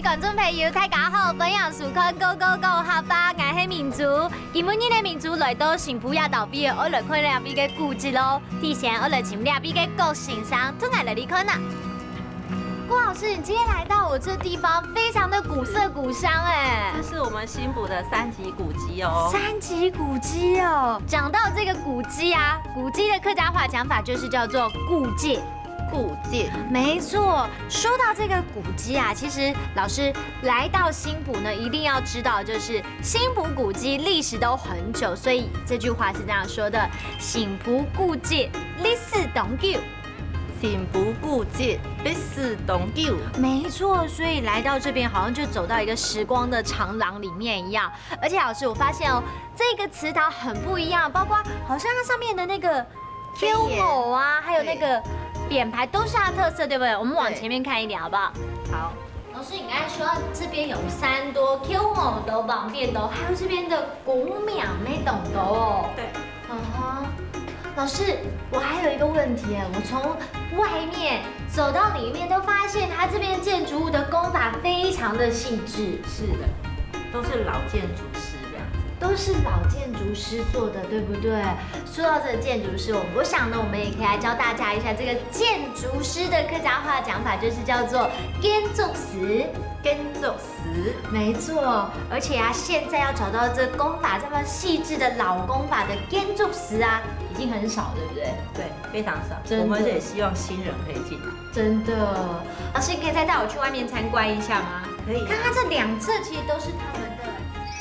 位观众朋友，大家好，欢迎收看《Go Go Go》下巴爱黑民族。今日的民族来到新浦亚岛边，我来看两边的古迹咯。提前我来请两边的国先生，都爱来你看呐。郭老师，你今天来到我这地方，非常的古色古香哎。这是我们新浦的3级古迹哦。3级古迹哦。讲到这个古迹啊，古迹的客家话讲法就是叫做故界。古迹，没错。说到这个古迹啊，其实老师来到新浦呢，一定要知道，就是新浦古迹历史都很久，所以这句话是这样说的：新浦古迹历史长久。新浦古迹历史长久。没错，所以来到这边好像就走到一个时光的长廊里面一样。而且老师，我发现哦，这个祠堂很不一样，包括好像它上面的那个 Q 某啊，还有那个匾牌都是它的特色，对不对？我们往前面看一点好不好？好。老师，你刚才说这边有3多 Q 某的网店都，还有这边的古庙没懂的哦。对。老师，我还有一个问题哎，我从外面走到里面都发现它这边建筑物的工法非常的细致。是的，都是老建筑师这样。都是老建筑师做的，对不对？说到这个建筑师，我想呢，我们也可以来教大家一下这个建筑师的客家话讲法，就是叫做建筑师。建筑师，没错。而且啊，现在要找到这工法这么细致的老工法的建筑师啊，已经很少，对不对？对，非常少。真的。我们也希望新人可以进来。真的。老师，你可以再带我去外面参观一下吗？可以。看看这2侧其实都是他们的。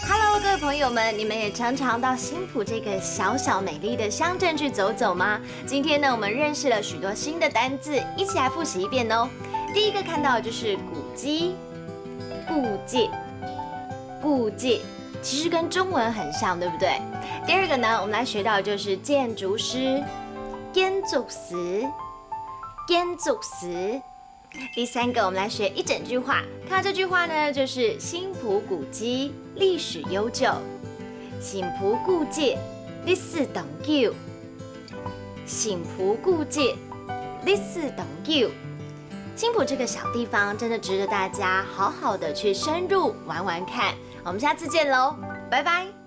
Hello， 各位朋友们，你们也常常到新浦这个小小美丽的乡镇去走走吗？今天呢，我们认识了许多新的单字，一起来复习一遍哦。第一个看到的就是古迹、故界、故界，其实跟中文很像，对不对？第二个呢，我们来学到的就是建筑师、建筑师、建筑师。第3个，我们来学一整句话。看到这句话呢，就是新浦古迹历史悠久，新浦古迹历史长久，新浦古迹历史长久。新浦这个小地方真的值得大家好好的去深入玩玩看。我们下次见喽，拜拜。